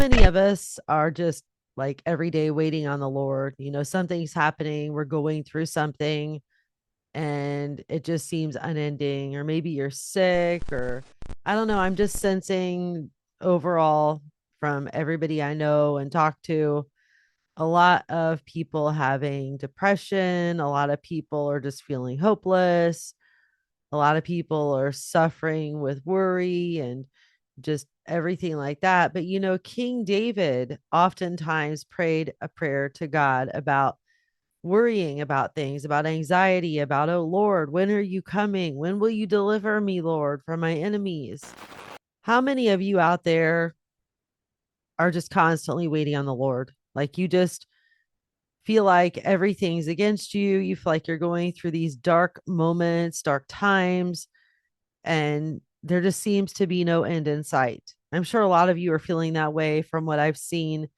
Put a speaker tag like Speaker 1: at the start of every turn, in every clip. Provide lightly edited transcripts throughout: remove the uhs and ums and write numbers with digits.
Speaker 1: many of us are just like every day waiting on the Lord? Something's happening, we're going through something, and it just seems unending, or maybe you're sick, or I don't know. I'm just sensing overall from everybody I know and talk to a lot of people having depression, a lot of people are just feeling hopeless, a lot of people are suffering with worry and just everything like that. But King David oftentimes prayed a prayer to God about worrying about things, about anxiety, about, oh Lord, when are you coming? When will you deliver me, Lord, from my enemies? How many of you out there are just constantly waiting on the Lord? Like you just feel like everything's against you. You feel like you're going through these dark moments, dark times, and there just seems to be no end in sight. I'm sure a lot of you are feeling that way from what I've seen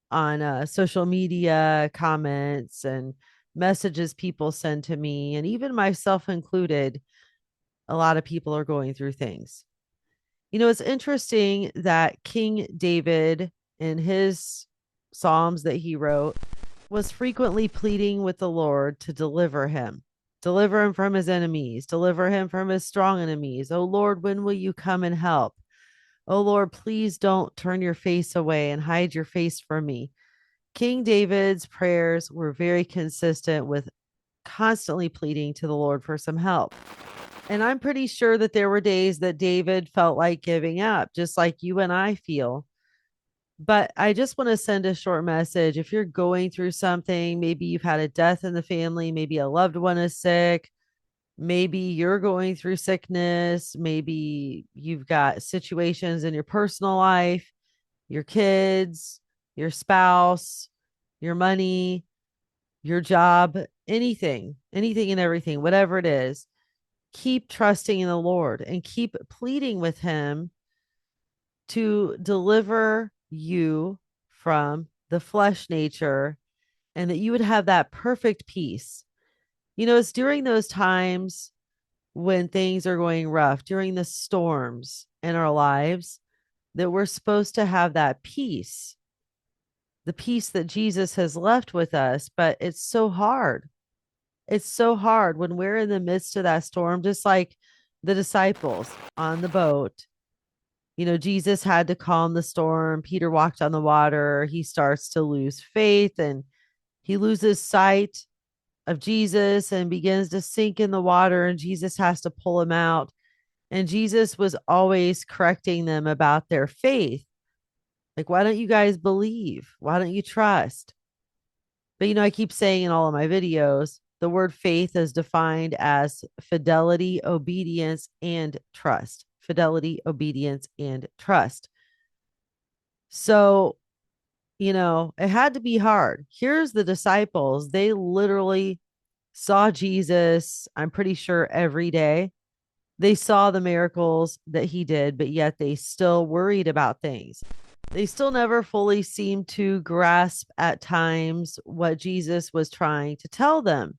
Speaker 1: on social media comments and messages people send to me, and even myself included. A lot of people are going through things. It's interesting that King David, in his Psalms that he wrote, was frequently pleading with the Lord to deliver him from his enemies, deliver him from his strong enemies. Oh Lord, when will you come and help? Oh Lord, please don't turn your face away and hide your face from me. King David's prayers were very consistent with constantly pleading to the Lord for some help. And I'm pretty sure that there were days that David felt like giving up, just like you and I feel. But I just want to send a short message. If you're going through something, maybe you've had a death in the family, maybe a loved one is sick, maybe you're going through sickness, maybe you've got situations in your personal life, your kids, your spouse, your money, your job, anything and everything, whatever it is, keep trusting in the Lord and keep pleading with Him to deliver you from the flesh nature, and that you would have that perfect peace. It's during those times when things are going rough, during the storms in our lives, that we're supposed to have that peace, the peace that Jesus has left with us. But it's so hard. It's so hard when we're in the midst of that storm, just like the disciples on the boat. Jesus had to calm the storm. Peter walked on the water. He starts to lose faith and he loses sight of Jesus and begins to sink in the water, and Jesus has to pull him out. And Jesus was always correcting them about their faith. Like, why don't you guys believe? Why don't you trust? But I keep saying in all of my videos, the word faith is defined as fidelity, obedience, and trust. Fidelity, obedience, and trust. So, it had to be hard. Here's the disciples. They literally saw Jesus, I'm pretty sure, every day. They saw the miracles that he did, but yet they still worried about things. They still never fully seemed to grasp at times what Jesus was trying to tell them.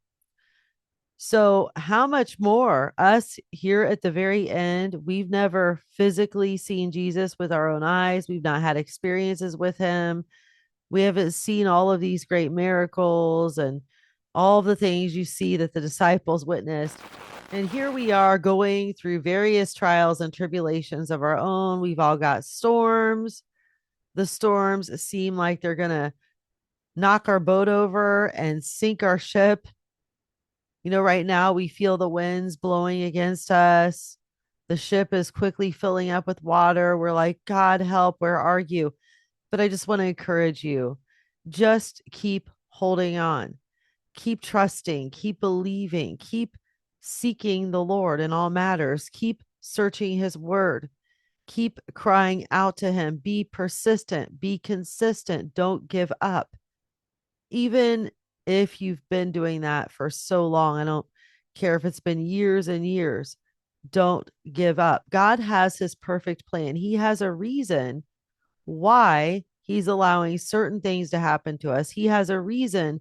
Speaker 1: So, how much more us here at the very end? We've never physically seen Jesus with our own eyes. We've not had experiences with him. We haven't seen all of these great miracles and all of the things you see that the disciples witnessed. And here we are going through various trials and tribulations of our own. We've all got storms. The storms seem like they're going to knock our boat over and sink our ship. Right now we feel the winds blowing against us. The ship is quickly filling up with water. We're like, God, help. Where are you? But I just want to encourage you. Just keep holding on. Keep trusting. Keep believing. Keep seeking the Lord in all matters. Keep searching his word. Keep crying out to him. Be persistent. Be consistent. Don't give up. Even if you've been doing that for so long, I don't care if it's been years and years, don't give up. God has his perfect plan. He has a reason why he's allowing certain things to happen to us. He has a reason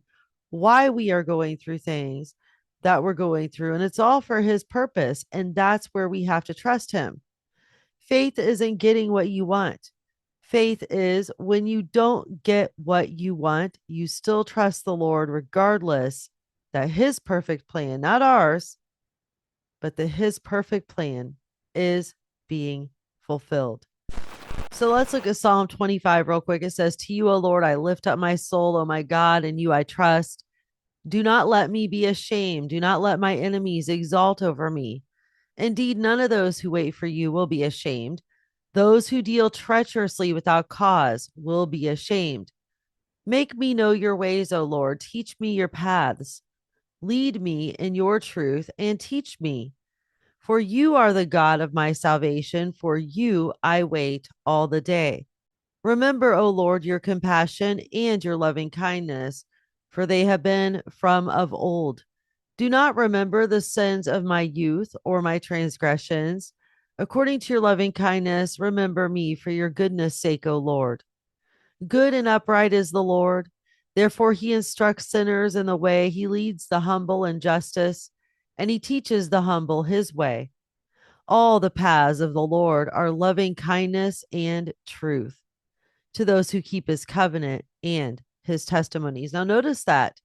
Speaker 1: why we are going through things that we're going through, and it's all for his purpose. And that's where we have to trust him. Faith isn't getting what you want. Faith is when you don't get what you want, you still trust the Lord regardless that his perfect plan, not ours, but that his perfect plan is being fulfilled. So let's look at Psalm 25 real quick. It says, "To you, O Lord, I lift up my soul, O my God, in you I trust. Do not let me be ashamed. Do not let my enemies exalt over me. Indeed, none of those who wait for you will be ashamed. Those who deal treacherously without cause will be ashamed. Make me know your ways, O Lord. Teach me your paths. Lead me in your truth and teach me. For you are the God of my salvation. For you I wait all the day. Remember, O Lord, your compassion and your loving kindness, for they have been from of old. Do not remember the sins of my youth or my transgressions. According to your loving kindness, remember me for your goodness' sake, O Lord. Good and upright is the Lord. Therefore, he instructs sinners in the way. He leads the humble in justice, and he teaches the humble his way. All the paths of the Lord are loving kindness and truth to those who keep his covenant and his testimonies. Now, notice that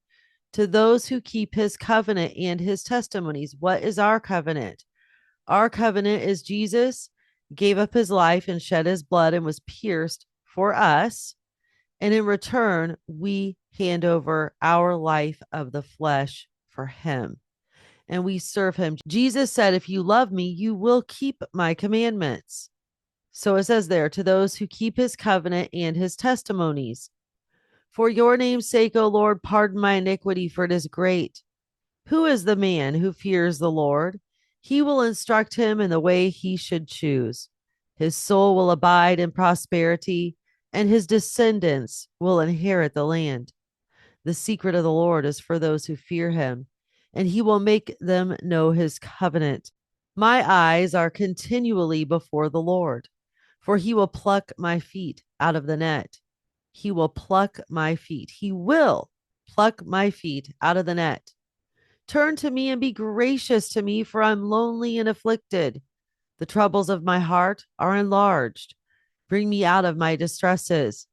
Speaker 1: to those who keep his covenant and his testimonies. What is our covenant? Our covenant is Jesus gave up his life and shed his blood and was pierced for us. And in return, we hand over our life of the flesh for him and we serve him. Jesus said, "If you love me, you will keep my commandments." So it says there, to those who keep his covenant and his testimonies. For your name's sake, O Lord, pardon my iniquity, for it is great. Who is the man who fears the Lord? He will instruct him in the way he should choose. His soul will abide in prosperity, and his descendants will inherit the land. The secret of the Lord is for those who fear him, and he will make them know his covenant. My eyes are continually before the Lord, for he will pluck my feet out of the net. He will pluck my feet. He will pluck my feet out of the net. Turn to me and be gracious to me, for I'm lonely and afflicted. The troubles of my heart are enlarged. Bring me out of my distresses.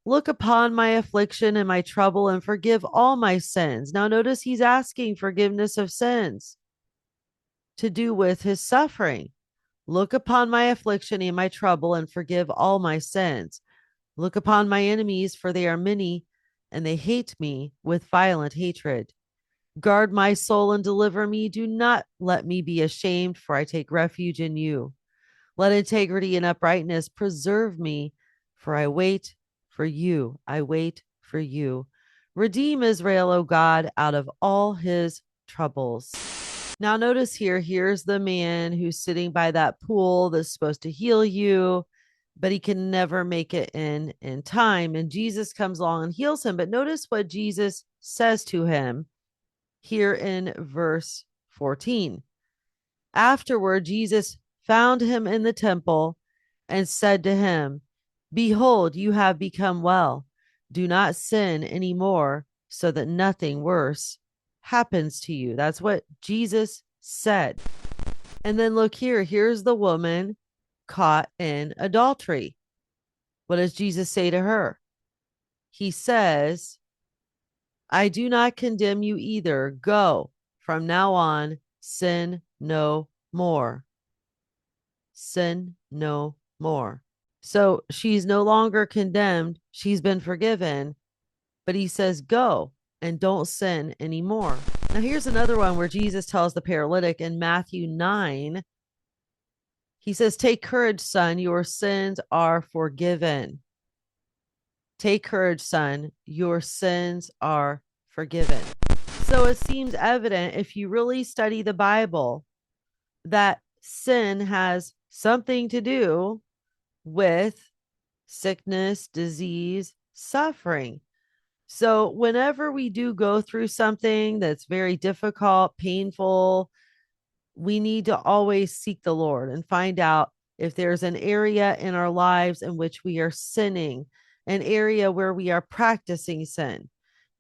Speaker 1: Look upon my affliction and my trouble and forgive all my sins. Now, notice he's asking forgiveness of sins to do with his suffering. Look upon my affliction and my trouble and forgive all my sins. Look upon my enemies, for they are many, and they hate me with violent hatred. Guard my soul and deliver me. Do not let me be ashamed, for I take refuge in you. Let integrity and uprightness preserve me, for I wait for you. I wait for you. Redeem Israel, O God, out of all his troubles. Now, notice here, here's the man who's sitting by that pool that's supposed to heal you, but he can never make it in time. And Jesus comes along and heals him. But notice what Jesus says to him here in verse 14. Afterward, Jesus found him in the temple and said to him, "Behold, you have become well. Do not sin anymore, so that nothing worse happens to you." That's what Jesus said. And then look here. Here's the woman caught in adultery. What does Jesus say to her? He says, "I do not condemn you either. Go. From now on, sin no more." Sin no more. So she's no longer condemned. She's been forgiven. But he says, go and don't sin anymore. Now, here's another one where Jesus tells the paralytic in Matthew 9. He says, "Take courage, son. Your sins are forgiven." Take courage, son. Your sins are forgiven. So it seems evident if you really study the Bible that sin has something to do with sickness, disease, suffering. So whenever we do go through something that's very difficult, painful, we need to always seek the Lord and find out if there's an area in our lives in which we are sinning, an area where we are practicing sin.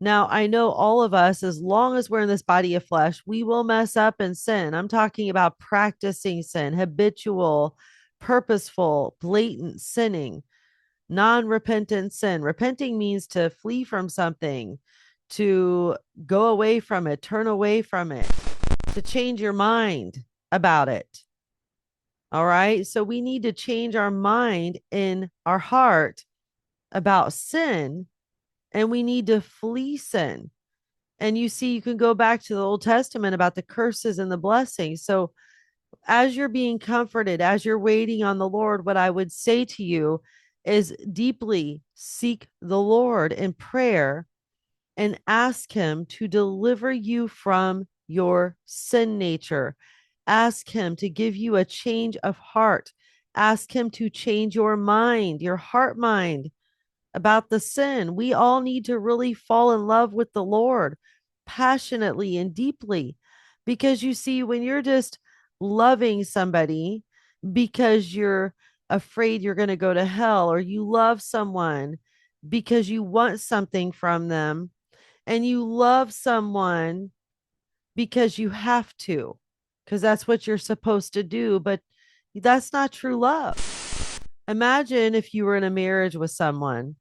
Speaker 1: Now, I know all of us, as long as we're in this body of flesh, we will mess up and sin. I'm talking about practicing sin, habitual, purposeful, blatant sinning. non-repentant sin. Repenting means to flee from something, to go away from it, turn away from it, to change your mind about it. All right. So we need to change our mind in our heart about sin, and we need to flee sin. And you see, you can go back to the Old Testament about the curses and the blessings. So as you're being comforted, as you're waiting on the Lord, what I would say to you is deeply seek the Lord in prayer and ask Him to deliver you from your sin nature. Ask Him to give you a change of heart. Ask Him to change your mind, your heart mind about the sin. We all need to really fall in love with the Lord passionately and deeply, because you see, when you're just loving somebody because you're afraid you're going to go to hell, or you love someone because you want something from them, and you love someone because you have to, because that's what you're supposed to do, but that's not true love. Imagine if you were in a marriage with someone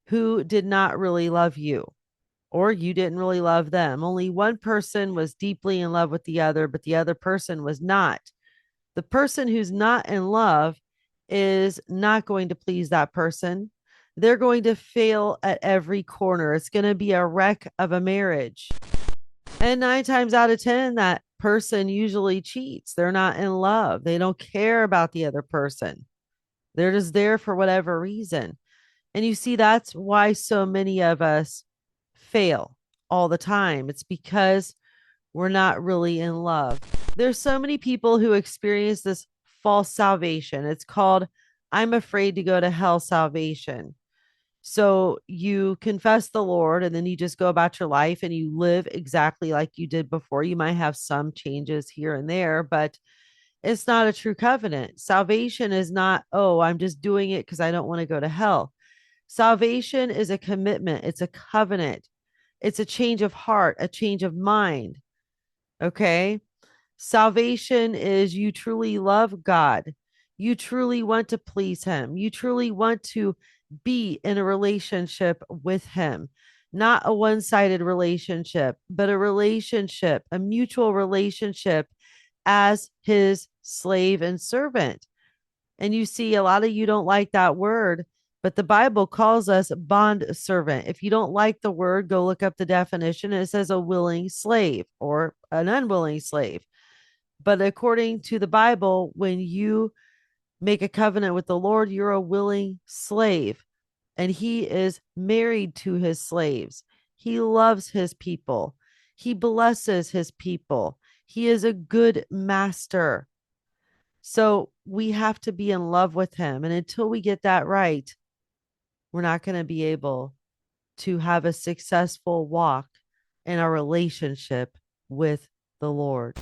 Speaker 1: who did not really love you, or you didn't really love them. Only one person was deeply in love with the other, but the other person was not. The person who's not in love is not going to please that person. They're going to fail at every corner. It's going to be a wreck of a marriage. And 9 times out of 10, that person usually cheats. They're not in love. They don't care about the other person. They're just there for whatever reason. And you see, that's why so many of us fail all the time. It's because we're not really in love. There's so many people who experience this false salvation. It's called "I'm afraid to go to hell" salvation. So you confess the Lord, and then you just go about your life and you live exactly like you did before. You might have some changes here and there, but it's not a true covenant. Salvation is not, oh, I'm just doing it because I don't want to go to hell. Salvation is a commitment, it's a covenant, it's a change of heart, a change of mind. Okay. Salvation is you truly love God. You truly want to please Him. You truly want to be in a relationship with Him, not a one sided relationship, but a relationship, a mutual relationship as His slave and servant. And you see, a lot of you don't like that word, but the Bible calls us bond servant. If you don't like the word, go look up the definition. It says a willing slave or an unwilling slave. But according to the Bible, when you make a covenant with the Lord, you're a willing slave, and He is married to His slaves. He loves His people. He blesses His people. He is a good master. So we have to be in love with Him. And until we get that right, we're not going to be able to have a successful walk in our relationship with the Lord.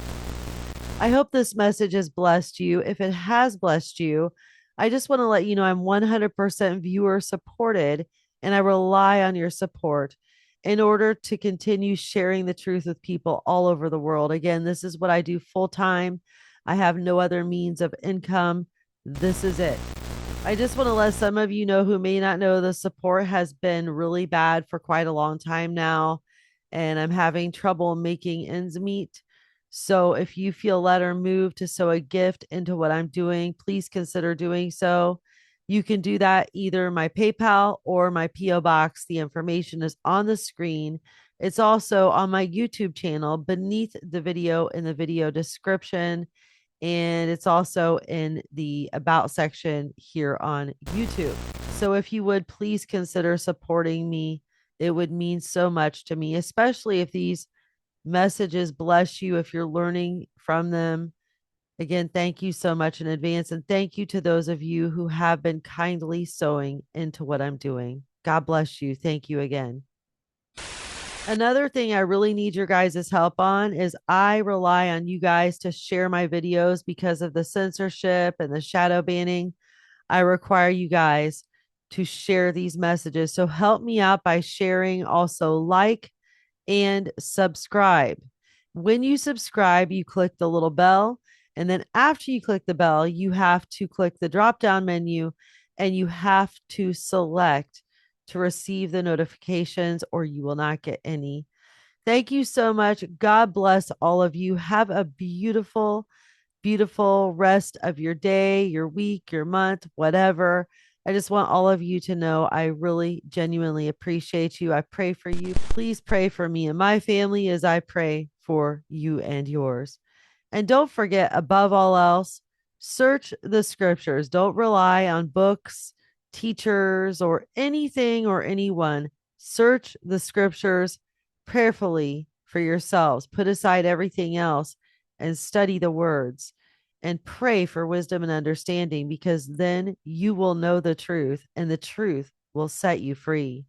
Speaker 1: I hope this message has blessed you. If it has blessed you, I just want to let you know I'm 100% viewer supported, and I rely on your support in order to continue sharing the truth with people all over the world. Again, this is what I do full time. I have no other means of income. This is it. I just want to let some of you know who may not know, the support has been really bad for quite a long time now, and I'm having trouble making ends meet. So if you feel led or moved to sow a gift into what I'm doing, please consider doing so. You can do that either my PayPal or my P.O. Box. The information is on the screen. It's also on my YouTube channel beneath the video in the video description. And it's also in the About section here on YouTube. So if you would please consider supporting me, it would mean so much to me, especially if these messages bless you, if you're learning from them. Again, thank you so much in advance. And thank you to those of you who have been kindly sowing into what I'm doing. God bless you. Thank you again. Another thing I really need your guys' help on is I rely on you guys to share my videos because of the censorship and the shadow banning. I require you guys to share these messages. So help me out by sharing. Also, like and subscribe. When you subscribe, you click the little bell. And then after you click the bell, you have to click the drop down menu and you have to select to receive the notifications, or you will not get any. Thank you so much. God bless all of you. Have a beautiful, beautiful rest of your day, your week, your month, whatever. I just want all of you to know I really genuinely appreciate you. I pray for you. Please pray for me and my family as I pray for you and yours. And don't forget, above all else, search the scriptures. Don't rely on books, teachers, or anything or anyone. Search the scriptures prayerfully for yourselves. Put aside everything else and study the words and pray for wisdom and understanding, because then you will know the truth and the truth will set you free.